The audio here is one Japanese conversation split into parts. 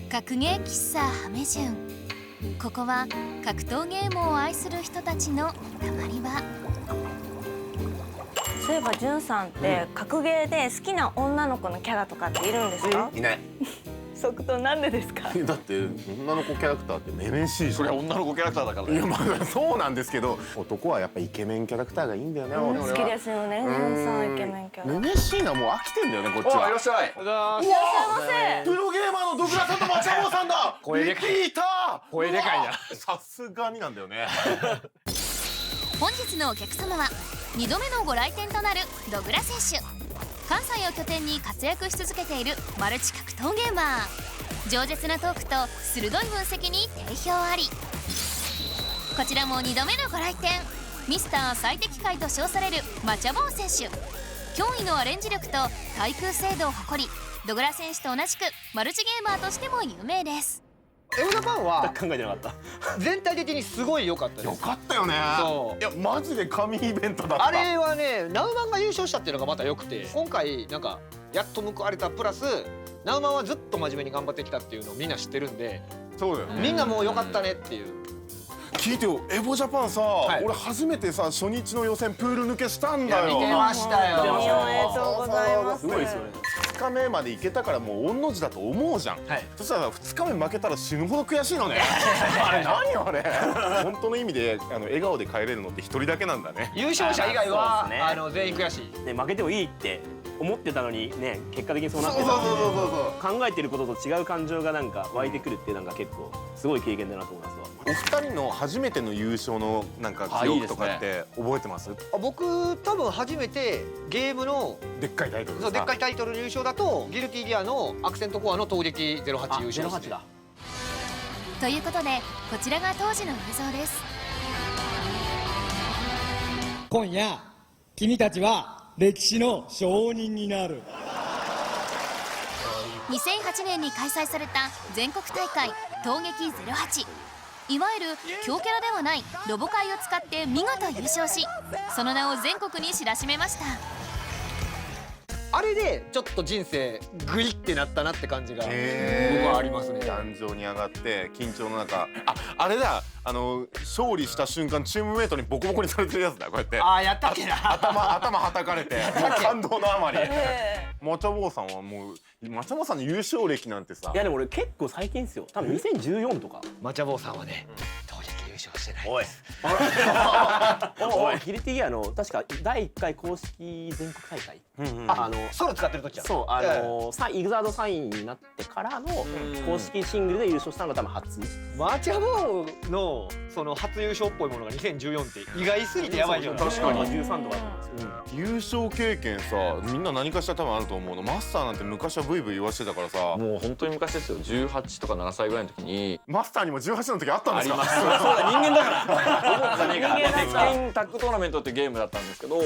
格ゲー喫茶ハメジュン。ここは格闘ゲームを愛する人たちのたまり場。そういえばジュンさんって格ゲーで好きな女の子のキャラとかっているんですか？いない。即答なんでですか？だって女の子キャラクターってめめしい。それは女の子キャラクターだからね。いやまあそうなんですけど、男はやっぱイケメンキャラクターがいいんだよね。俺は好きですよね、ジュンさんイケメンキャラ。めめしいのはもう飽きてんだよねこっちおいらは。っしゃい。いらっしゃいませ。プロゲーマーのドグラさんとマチャボウさんだ。声でかいリピーター。声でかいな。さすがになんだよね。本日のお客様は2度目のご来店となるドグラ選手。関西を拠点に活躍し続けているマルチ格闘ゲーマー。饒舌なトークと鋭い分析に定評あり。こちらも2度目のご来店、ミスター最適解と称されるマチャボウ選手。驚異のアレンジ力と対空精度を誇り、ドグラ選手と同じくマルチゲーマーとしても有名です。エムジャパンは考えてなかった。全体的にすごい良かったよです。かったよね。そういやマジで神イベントだった。あれはね、ナウマンが優勝したっていうのがまた良くて、今回なんかやっと報われたプラス、ナウマンはずっと真面目に頑張ってきたっていうのをみんな知ってるんで、そうだよね。みんなもう良かったねっていう。聞いてよ、エボジャパンさ、い俺初めてさ初日の予選プール抜けしたんだよ。見てましたよ。おめでとうございます。すごいですよね。 2日目まで行けたからもう御の字だと思うじゃん、はいそしたら2日目負けたら死ぬほど悔しいのねあれ何あれ本当の意味で笑顔で帰れるのって1人だけなんだね。優勝者以外は、そうですね全員悔しい。ね、負けてもいいって思ってたのにね、結果的にそうなってた。そう考えてることと違う感情がなんか湧いてくるってなんか結構すごい経験だなと思いますわ。お二人の初めての優勝のなんか記憶とかって覚えてます？僕多分初めてゲームのでっかいタイトルそうでっかいタイトルの優勝だとギルティギアのアクセントコアの攻撃08優勝です、ね。 08だ。ということでこちらが当時の映像です。今夜君たちは歴史の証人になる。2008年に開催された全国大会闘撃08、いわゆる強キャラではないロボ界を使って見事優勝し、その名を全国に知らしめました。あれでちょっと人生グイってなったなって感じが僕はありますね。壇上に上がって緊張の中、あれだ、勝利した瞬間チームメイトにボコボコにされてるやつだ、こうやってやったっけな。頭はたかれて感動のあまりマチャボウさんはもうマチャボウさんの優勝歴なんてさ、いやでも俺結構最近ですよ。多分2014とか。マチャボウさんはね、闘撃優勝してない。おい。おい。ギルティギアの確か第1回公式全国大会。ソロ使ってる時じゃん。そうイグザード3位になってからの公式シングルで優勝したのが多分初。マチャボウのその初優勝っぽいものが2014って意外すぎてやばいじゃん。確かに13とかだったんですよ。優勝経験さ、みんな何かしら多分あると思うの。マスターなんて昔はブイブイ言わしてたからさ、もう本当に昔ですよ。18とか7歳ぐらいの時に。マスターにも18の時あったんですか？そうだ、人間だから。鉄拳タッグトーナメントってゲームだったんですけど、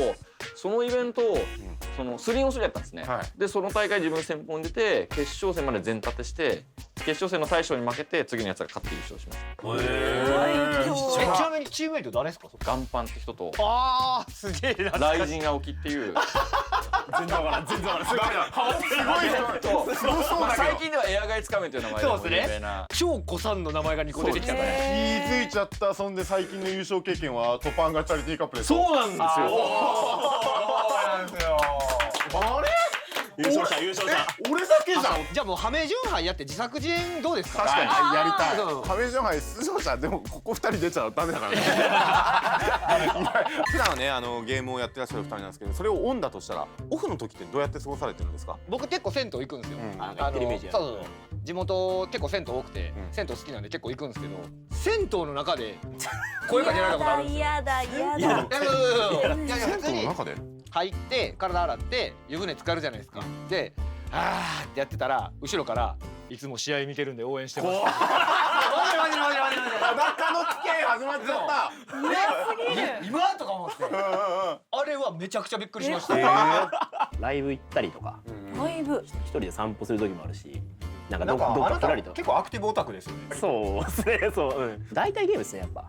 そのイベントその3on3やったんですね、でその大会自分先方に出て決勝戦まで全立てして、決勝戦の大将に負けて次のやつが勝って優勝しました。ちなみにチームメイト誰ですか？ガンパンって人とすげえな。ライジン青木っていう全然わからん。すごいすごそうだけど最近ではエアガイつかめっていう名前でも有名な。超子さんの名前が2個出てきたからね。気づいちゃった。そんで最近の優勝経験はトパンガチャリティーカップです。そうなんですよ。そうなんですよ。あれ？優勝者。俺だけじゃん。じゃあもうハメ巡杯やって自作自演どうですか？確かにやりたい。そうハメジャン杯出場者でもここ2人出ちゃダメだからね。普段はねゲームをやってらっしゃる2人なんですけど、それをオンだとしたらオフの時ってどうやって過ごされてるんですか？僕結構銭湯行くんですよ。やってるイメージや。そう地元結構銭湯多くて、銭湯好きなんで結構行くんですけど、銭湯の中で声かけられたことあるんですよ。嫌だ。いや普通にの中で入って体洗って湯船浸かるじゃないですか。でってやってたら後ろからいつも試合見てるんで応援してます。裸の危険始まっちゃった。今とか思ってあれはめちゃくちゃびっくりしました。ライブ行ったりとか、ライブ一人で散歩する時もあるし、なんかどっあなたかふらりと。結構アクティブオタクですよね。そうですね。大体ゲームですね、やっぱ。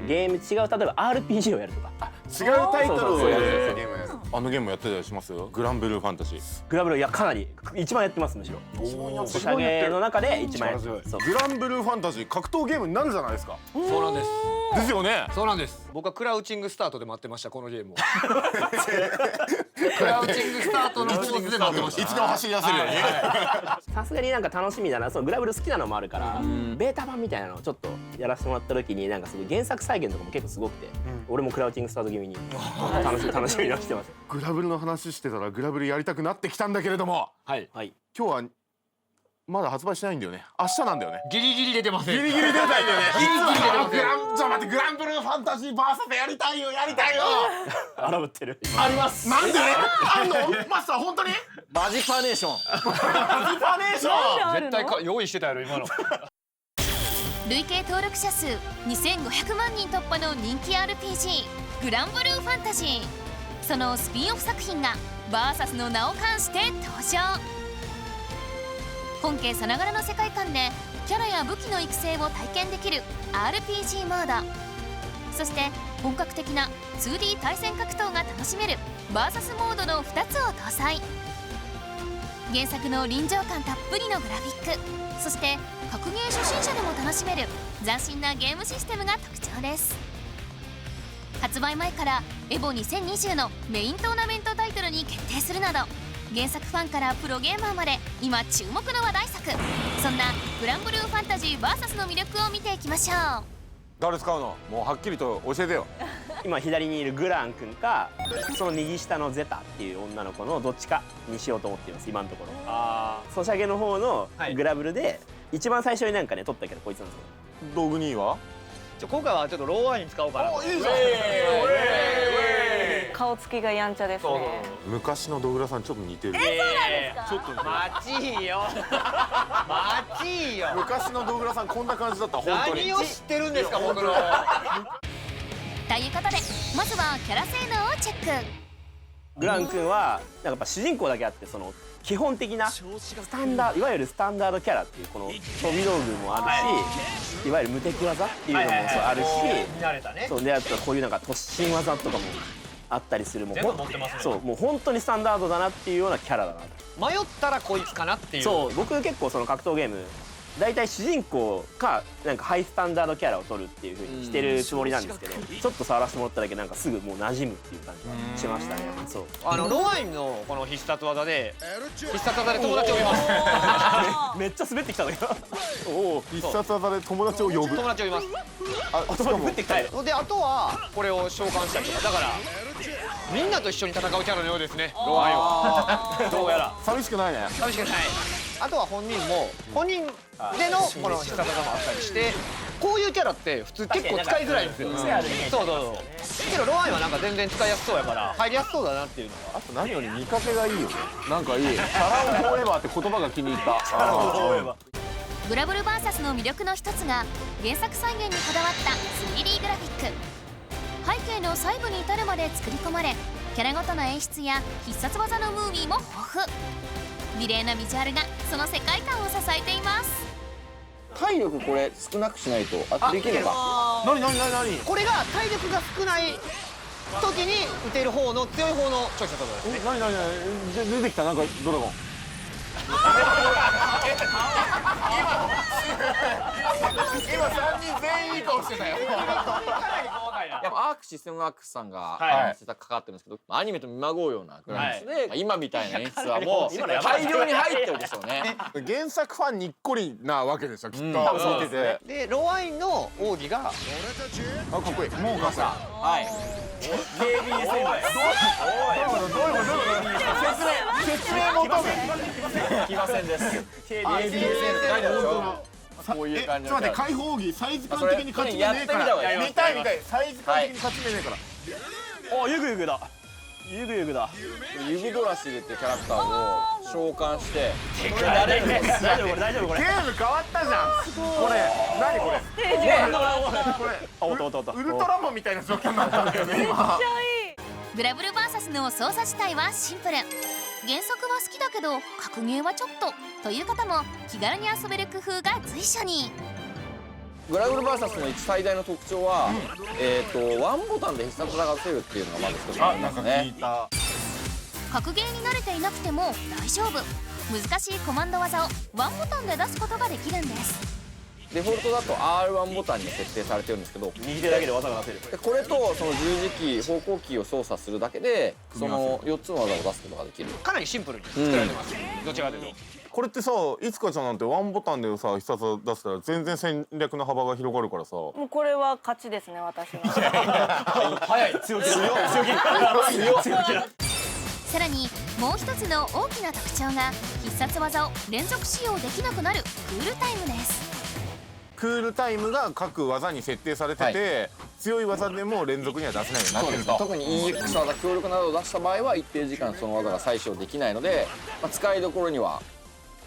ゲーム違う、例えば RPG をやるとか。違うタイトルをやるゲームやる。あのゲームやってたりします？グランブルーファンタジー。グラブル、いやかなり一番やってます。むしろソシャゲの中で一番やってます。そうグランブルーファンタジー格闘ゲームになるじゃないですか。そうなんです。ですよね。そうなんです。僕はクラウチングスタートで待ってましたこのゲームを。クラウチングスタートのポーズで待ってました。いつでも走り出せるように。さすがになんか楽しみだな。そのグラブル好きなのもあるからベータ版みたいなのをちょっとやらせてもらった時になんかすごい原作再現とかも結構すごくて、俺もクラウチングスタート気味に楽しみにしてます。グラブルの話してたらグラブルやりたくなってきたんだけれども、はいはい。今日はまだ発売しないんだよね。明日なんだよね。ギリギリ出てません。ギリギリ出たいんだよね。ギリギリ出てません。ちょっと待って、グランブルーファンタジーバーサスやりたいよ、やりたいよ。荒ぶってる。あります。なんで？あんの？マスター本当に？マジパネーション。マジパネーション。絶対用意してたやろ今の。累計登録者数2500万人突破の人気 RPG グランブルーファンタジー。そのスピンオフ作品がバーサスの名を冠して登場。本家さながらの世界観でキャラや武器の育成を体験できる RPG モード、そして本格的な 2D 対戦格闘が楽しめるバーサスモードの2つを搭載。原作の臨場感たっぷりのグラフィック、そして格ゲー初心者でも楽しめる斬新なゲームシステムが特徴です。発売前からエボ2020のメイントーナメントタイトルに決定するなど、原作ファンからプロゲーマーまで今注目の話題作。そんなグランブルーファンタジー VS の魅力を見ていきましょう。誰使うの？もうはっきりと教えてよ。今左にいるグラン君かその右下のゼタっていう女の子のどっちかにしようと思っています今のところ。ソシャゲの方のグラブルで一番最初になんかね取ったけどこいつなんですよ。道具2位は？今回はちょっとローワイン使おうかなと。いいじゃん。顔つきがやんちゃですね。昔のドグラさんちょっと似てる。ちょっと似てる。マジよ。マジよ。昔のドグラさんこんな感じだった本当に。何を知ってるんですか僕の。ということでまずはキャラ性能をチェック。グラン君はなんかやっぱ主人公だけあってその基本的なスタンダードいわゆるスタンダードキャラっていうこの飛び道具もあるし、いわゆる無敵技っていうのもそうあるし、慣れたね。そうであとこういうなんか突進技とかもあったりする。もう全部持ってますね。そうもう本当にスタンダードだなっていうようなキャラだなと。迷ったらこいつかなっていう。そう僕結構その格闘ゲーム大体主人公かなんかハイスタンダードキャラを取るっていう風にしてるつもりなんですけど、ちょっと触らせてもらっただけなんかすぐもう馴染むっていう感じがしましたね。そうロワインのこの必殺技で友達を呼びます。めっちゃ滑ってきたんだけどおお必殺技で友達を呼ぶ。友達を呼びます。あと降ってきたよ。であとはこれを召喚したりとかだからみんなと一緒に戦うキャラのようですね。ロワインはどうやら寂しくないね。寂しくない。あとは本人でのこの必殺技もあったりして、こういうキャラって普通結構使いづらいんですよ。そうけどロワインはなんか全然使いやすそうやから入りやすそうだなっていうのは。あと何より見かけがいいよね。なんかいい。シャランフォーエバーって言葉が気に入った。グラブル VS の魅力の一つが原作再現にこだわった 3D グラフィック。背景の細部に至るまで作り込まれ、キャラごとの演出や必殺技のムービーも豊富。美麗なビジュアルがその世界観を支えています。体力これ少なくしないとできるのか。何？これが体力が少ない時に打てる方の強い方のチョイスだと思いますね。何？出てきたなんかドラゴン。今3人全員いい顔してたよ。やっぱアークシステムワークスさんが関わってるんですけど、アニメと見まごうようなグラフィックスで今みたいな演出はもう大量に入ってるでしょうね。原作ファンにっこりなわけですよきっと。見てて。でロワインの奥義がかっこいい。もうかさ。はい。KBS 先輩説明求め。来ませんです。こういう感じ。ちょっと待って、開放技サイズ感的に勝ち目ねえから。見たい。サイズ感的に勝ち目ねえから。おユグユグだ。ユグドラシルっていうキャラクターを召喚して大丈夫これ。ゲーム変わったじゃん。これ何これ。ウルトラマンみたいな状況になったんだよね今。グラブル VS の操作自体はシンプル。原作は好きだけど格ゲーはちょっという方も気軽に遊べる工夫が随所に。グラブル VS の最大の特徴は、ワンボタンで必殺技が出せるっていうのがまず一つありますね。格ゲーに慣れていなくても大丈夫。難しいコマンド技をワンボタンで出すことができるんです。デフォルトだと R1 ボタンに設定されてるんですけど、右手だけで技が出せる。でこれとその十字キー方向キーを操作するだけでその4つの技を出すことができる。かなりシンプルに作られてます、どちらかというと。これってさ、いつかちゃんなんてワンボタンでさ必殺技出したら全然戦略の幅が広がるからさ。もうこれは勝ちですね、私は。早い、強気だ。さらにもう一つの大きな特徴が必殺技を連続使用できなくなるクールタイムです。クールタイムが各技に設定されてて、強い技でも連続には出せないようになってると。特に EX 技強力などを出した場合は一定時間その技が再使用できないので、使いどころには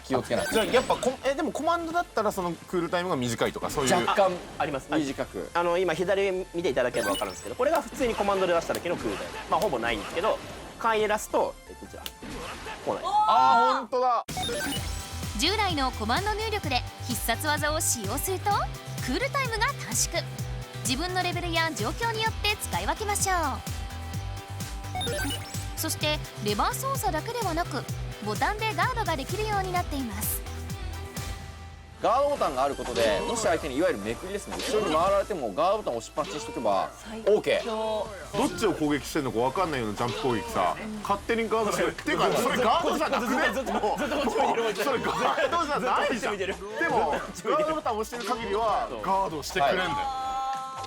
気をつけない。じゃあやっぱでもコマンドだったらそのクールタイムが短いとかそういう。若干あります。短く。今左見ていただければ分かるんですけど、これが普通にコマンドで出した時のクールタイム。まあほぼないんですけど、簡易で出すとこちらこうなります。あー、本当だ。従来のコマンド入力で必殺技を使用するとクールタイムが短縮。自分のレベルや状況によって使い分けましょう。そしてレバー操作だけではなくボタンでガードができるようになっています。ガードボタンがあることで、もし相手にいわゆるめくりですね、後ろに回られてもガードボタンを押しっぱなしにしとけば OK。 どっちを攻撃してんのか分かんないようなジャンプ攻撃さ、勝手にガードしてるっていうか、それガードじゃなくね、それガードじゃないじゃん。でもガードボタンを押してる限りはガードしてくれんだよ。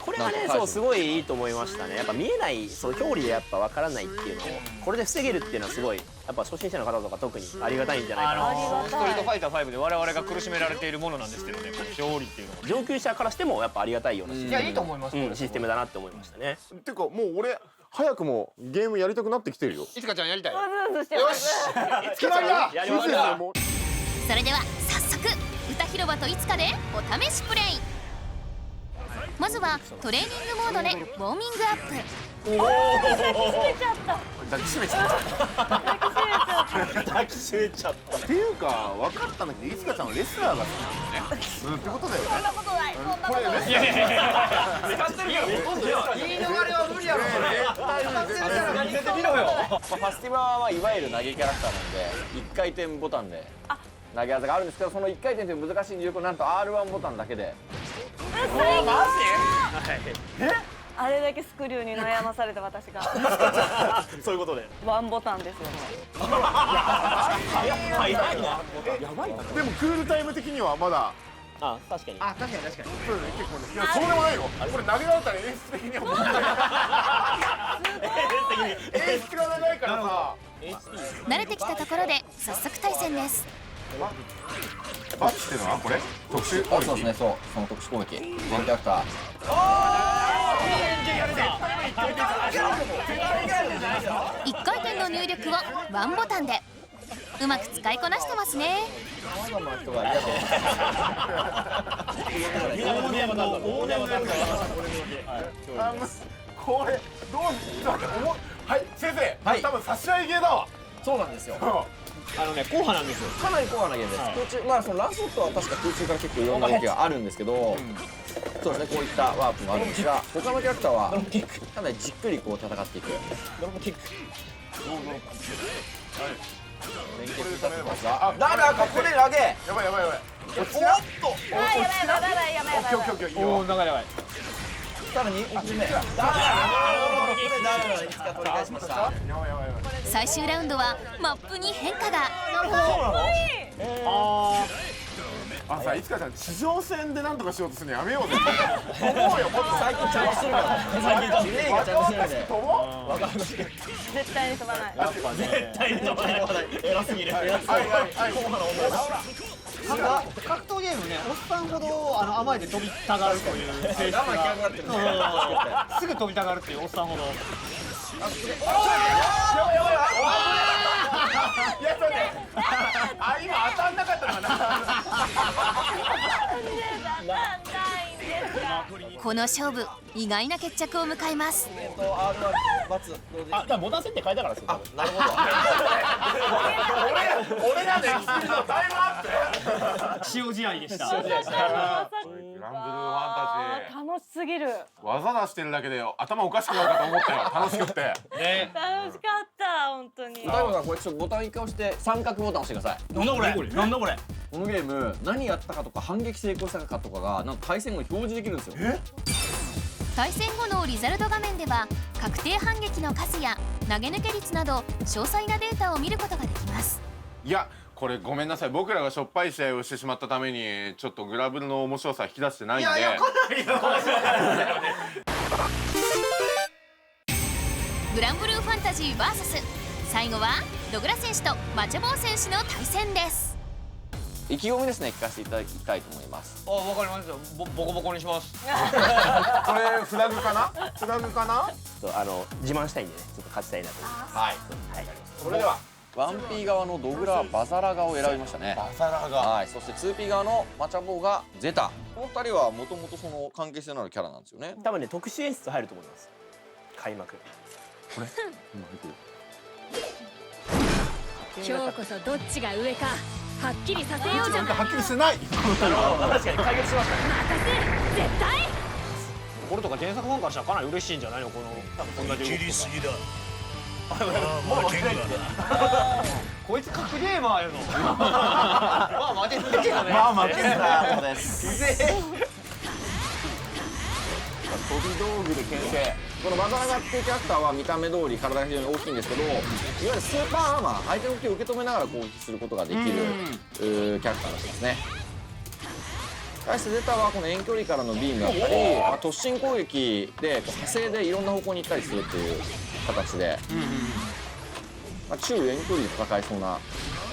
これはね、そうすごいいいと思いましたね。やっぱ見えない、その表裏でやっぱ分からないっていうのをこれで防げるっていうのはすごい、やっぱ初心者の方とか特にありがたいんじゃないかな。ストリートファイター5で我々が苦しめられているものなんですけどね、この勝利っていうのは上級者からしてもやっぱありがたいようなシステム、いやいいと思います、システムだなって思いましたね。っていうかもう俺早くもゲームやりたくなってきてるよ。いつかちゃんやりたい。うずうずしてます。決まりだ。やりました。それでは早速歌広場といつかでお試しプレイ。まずはトレーニングモードでウォーミングアップ。抱きしめちゃったっていうか分かったんだけど、いつかちゃんはレスラーが好きなんだよね。ってことだよね。そんなことない。そんなことない。言い逃れは無理やろ。見せてみろよ。ファスティバはいわゆる投げキャラクターなんで1回転ボタンで投げ技があるんですけど、その1回転という難しい入力をなんと R1 ボタンだけで。あれだけスクリューに悩まされた私がそういうことでワンボタンですよね。早いな。やばいな。でもクールタイム的にはまだ。あ、確かに。あ、確かに。そうだね、結構ね。いや、そうでもないよ。これ投げられたら演出的にはもう。演出が長いからさ。慣れてきたところで早速対戦です。バッチっていうのはこれ特殊攻撃。そうですね、その特殊攻撃ワンキャラクター。1回転の入力をワンボタンでうまく使いこなしてますね。これどうはい先生、多分差し合いゲーだわ。そうなんですよ。硬派なんですよ。かなり硬派なゲームです。空中、まあそのランスロットは確か空中から結構いろんな動きがあるんですけど、そうですね、こういったワープもあるんですが、他のキャラクターはかなりじっくりこう戦っていく。ドロップキック。連携して立ってますが、あ、ダメだ、ここで投げ。やばい。やばい。おお、長い。さらに1球目。ダメだ。いつか取り返しました。最終ラウンドはマップに変化が。あ、さ、いつかちゃん地上戦でなんとかしようとするのやめようぜ。思うよ、もっと最近ちゃんとしてるから。最近リレーがちゃんとしてるんで。絶対に飛ばない。絶対に飛ばない。偉すぎる。格闘ゲームね、おっさんほど甘えて飛びたがるという性質がすぐ飛びたがるっていうおっさんほど。あ、今当たんなかったのかな。この勝負意外な決着を迎えます。あ、ボタン設定変えたからですよ。なるほど。俺らのエキスピードタイムアップ。塩試合でした。グランブルーワンたち。楽楽しすぎる。技出してるだけで頭おかしくなるかと思ったよ。楽しくて。ね。楽しかった本当に。大悟さんこれちょっとボタン一回押して三角ボタン押してください。なんだこれ。なんだこれ。このゲーム何やったかとか反撃成功したかとかがなんか対戦後に表示できるんですよ。対戦後のリザルト画面では確定反撃の数や投げ抜け率など詳細なデータを見ることができます。いやこれごめんなさい、僕らがしょっぱい試合をしてしまったためにちょっとグラブルの面白さ引き出してないんで。グランブルーファンタジー VS 最後はドグラ選手とマチャボー選手の対戦です。意気込みですね、聞かせていただきたいと思います。あ、わかりました。ボコボコにします。これフラグかな？フラグかな？自慢したいんでね、ちょっと勝ちたいなと思います。はい。それでは 1P 側のドグラバザラガを選びましたね。バサラが。はい、そして 2P 側のマチャボがゼタ。この2人はもともとその関係性のあるキャラなんですよね。多分ね、特殊演出入ると思います。開幕。今日こそどっちが上かはっきりさせようじゃない。はっきりしてない。確かに解決しましたね。任せ絶対。これとか原作ファンからしたらかなり嬉しいんじゃないのこの。多分こんな切りすぎだ。こいつ格ゲーマーやの。まあ負けるけどね。まあ負けるな。そうです。飛び道具で牽制。このバザラガっていうキャラクターは見た目通り体が非常に大きいんですけど、いわゆるスーパーアーマー、相手の動きを受け止めながら攻撃することができるキャラクターになってますね。対してゼタはこの遠距離からのビームだったり、突進攻撃で派生でいろんな方向に行ったりするっていう形で、中遠距離で戦いそうな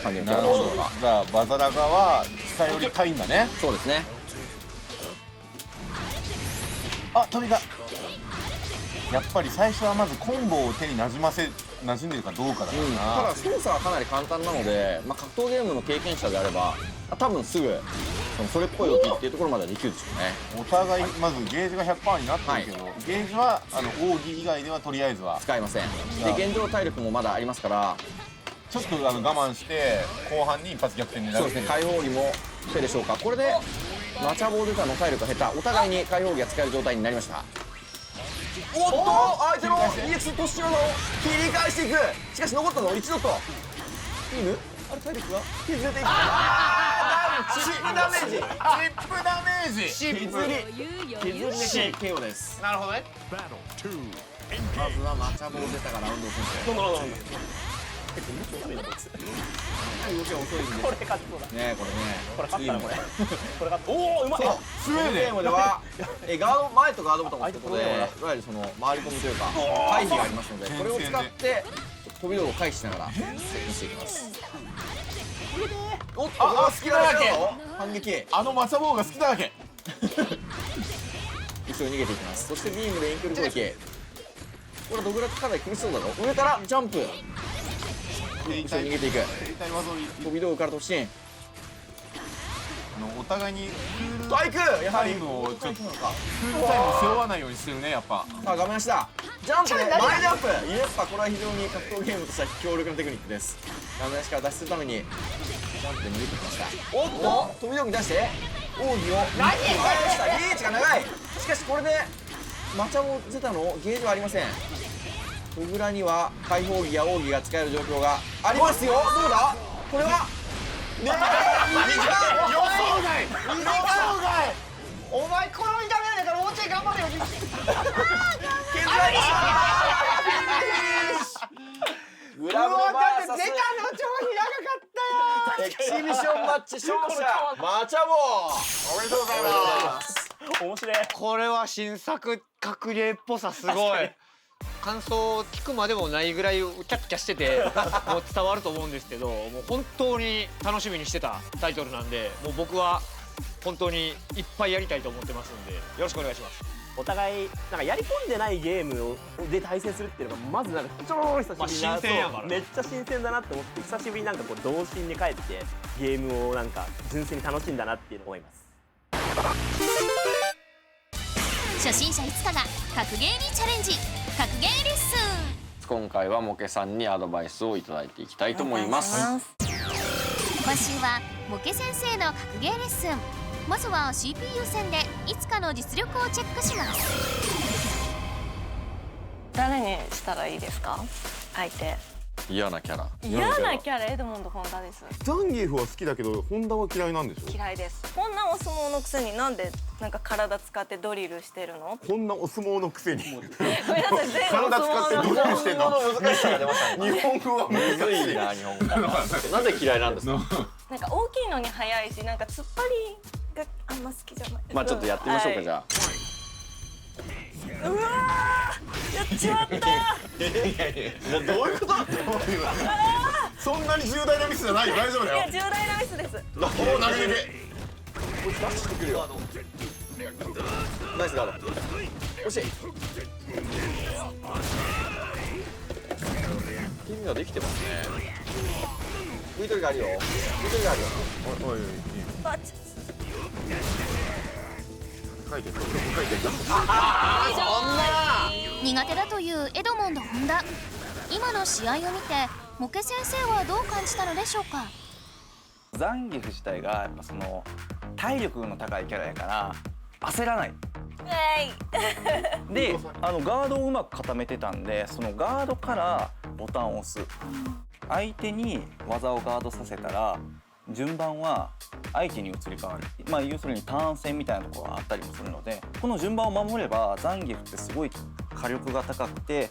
感じのキャラクターが。じゃあバザラガは近寄りたいんだね。そうですね。あ、飛びが。やっぱり最初はまずコンボを手に馴染んでるかどうかだからな。ただ操作はかなり簡単なので、格闘ゲームの経験者であれば多分すぐそれっぽい動きっていうところまではできるでしょうね。お互いまずゲージが 100% になってるけど、ゲージは奥義以外ではとりあえずは使いません。で現状体力もまだありますから、ちょっと我慢して後半に一発逆転狙う。そうですね、解放技も手でしょうか。これでマチャボーデタの体力が減った、お互いに解放技が使える状態になりました。おっと相手の EX 突進技を切り返していく。しかし残ったのは1ドット。いいぬあれ体力が削れていく。チップダメージ。チップダメージ。削りで KO です。なるほどね。まずはマチャボーデタがラウンドを先制。動きが遅いんです。これ勝ちそうだ。ね、これね。これ勝ったなこれ。これ勝った。おお、うまい。スウェーデンではガード前とガードボタンを押すことで、いわゆるその回り込みというか回避がありますので、これを使って飛び道具を回避しながら接近していきます。おっと、好きだらけ。反撃。マチャボーが好きだらけ。後ろに逃げていきます。そしてビームで遠距離攻撃。これドグラかなり苦しそうだろ。上からジャンプ。後ろに逃げていく。飛び道具から突進。お互いにバイクやはりタイムをちょっとクールタイムを背負わないようにしてるね、やっぱ。さあ画面足だ。ジャンプで前ジャンプ。やっぱこれは非常に格闘ゲームとしては強力なテクニックです。画面足から脱出するためにジャンプで逃げてきました。おっと飛び道具出して奥義を何したリーチが長い。しかしこれでマチャボゼタのゲージはありません。トグラには解放技や奥義が使える状況がありますよ。どうだこれはねえ、予想外。お前この見た目やからもうちょい頑張れよ。グラブルバーサス出たの超長かったよ。エキシビションマッチ勝者マチャボー。おめでとうございます。面白い。これは新作格ゲーっぽさすごい。感想を聞くまでもないぐらいキャッキャしててもう伝わると思うんですけど、もう本当に楽しみにしてたタイトルなんで、もう僕は本当にいっぱいやりたいと思ってますんでよろしくお願いします。お互いなんかやり込んでないゲームで対戦するっていうのがまずなんか超久しぶりな、まあ新鮮やからめっちゃ新鮮だなって思って、久しぶりになんかこう童心に帰ってゲームをなんか純粋に楽しんだなっていうのを思います。初心者いつかが格ゲーにチャレンジ。格ゲーレッスン。今回はモケさんにアドバイスをいただいていきたいと思います。今週はモケ先生の格ゲーレッスン。まずは CPU 戦でいつかの実力をチェックします。誰にしたらいいですか？相手。嫌なキャラ。嫌なキャラエドモンド・ホンダです。ザンギエフは好きだけどホンダは嫌いなんでしょ？嫌いです。こんなお相撲のくせになんでなんか体使ってドリルしてるの？こんなお相撲のくせにごめんなさい、全部お体使って相撲のドリルしてんの？難しさが出ましたね。日本語は難しむずいな日本語。なんで嫌いなんですか？なんか大きいのに速いし、なんか突っ張りがあんま好きじゃない。まあちょっとやってみましょうか、じゃあ。うわー、やっちまった。どういうこと？そんなに重大なミスじゃないよ。大丈夫だよ。いや、重大なミスです。おお、投げ抜け。出してくるよ。ナイスガード。惜しい。君はできてますね。浮いとりがあるよ。浮いとりがあるよ。おいおい、あ、ち書いて。苦手だというエドモンド・ホンダ。今の試合を見てモケ先生はどう感じたのでしょうか？ザンギエフ自体がやっぱその体力の高いキャラやから焦らないで、ガードをうまく固めてたんで、そのガードからボタンを押す、相手に技をガードさせたら順番は相手に移り変わる、まあ要するにターン戦みたいなところがあったりもするので、この順番を守ればザンギエフってすごい火力が高くて、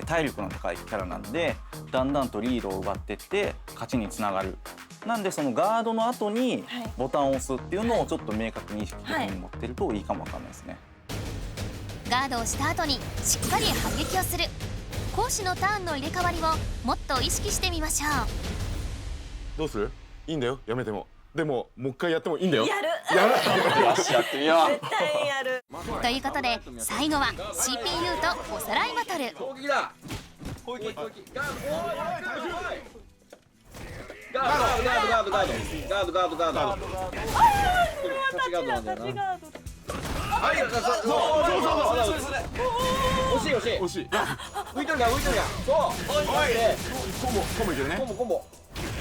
体力の高いキャラなんで、だんだんとリードを奪ってって勝ちにつながる。なんでそのガードの後にボタンを押すっていうのをちょっと明確に意識的に持ってるといいかもわかんないですね。ガードをした後にしっかり反撃をする。攻守のターンの入れ替わりをもっと意識してみましょう。どうする？いいんだよ、やめても。でももう一回やってもいいんだよ。やる。よし、やってみよう。絶対にやる。ということで最後は CPU とおさらいバトル。攻撃だ。攻撃。ガード。ガード。はい、惜しい。浮いとるや。そう。コンボいけるね。コンボ。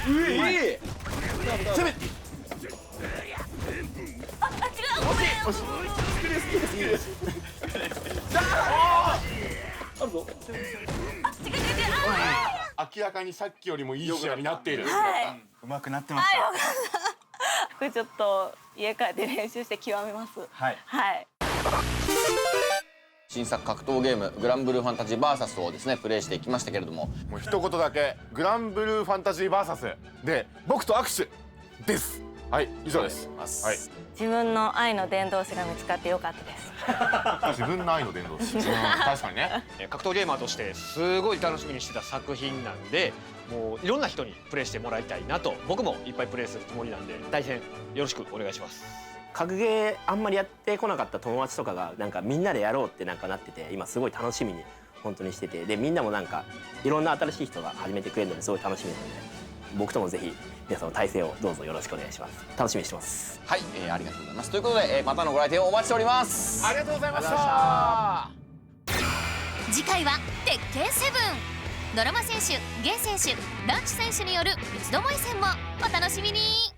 攻め。あるぞ。明らかにさっきよりもいい試合になっている。うまくなってました。これちょっと家帰って練習して極めます。はい。新作格闘ゲームグランブルーファンタジーバーサスをですねプレイしていきましたけれども、もう一言だけ、グランブルーファンタジーバーサスで僕と握手です。はい、以上です。はい。自分の愛の伝道師が見つかってよかったです。自分の愛の伝道師。確かにね。格闘ゲーマーとしてすごい楽しみにしてた作品なんで、もういろんな人にプレイしてもらいたいなと、僕もいっぱいプレイするつもりなんで、大変よろしくお願いします。格ゲーあんまりやってこなかった友達とかがなんかみんなでやろうってなんかなってて、今すごい楽しみに本当にしてて、でみんなもなんかいろんな新しい人が始めてくれるのですごい楽しみなので、僕ともぜひ皆さんの体制をどうぞよろしくお願いします。楽しみにしてます。はい、ありがとうございます。ということで、またのご来店をお待ちしております。ありがとうございました。次回は鉄拳セブン。ドラマ選手、ゲン選手、ランチ選手による三つどもえ戦もお楽しみに。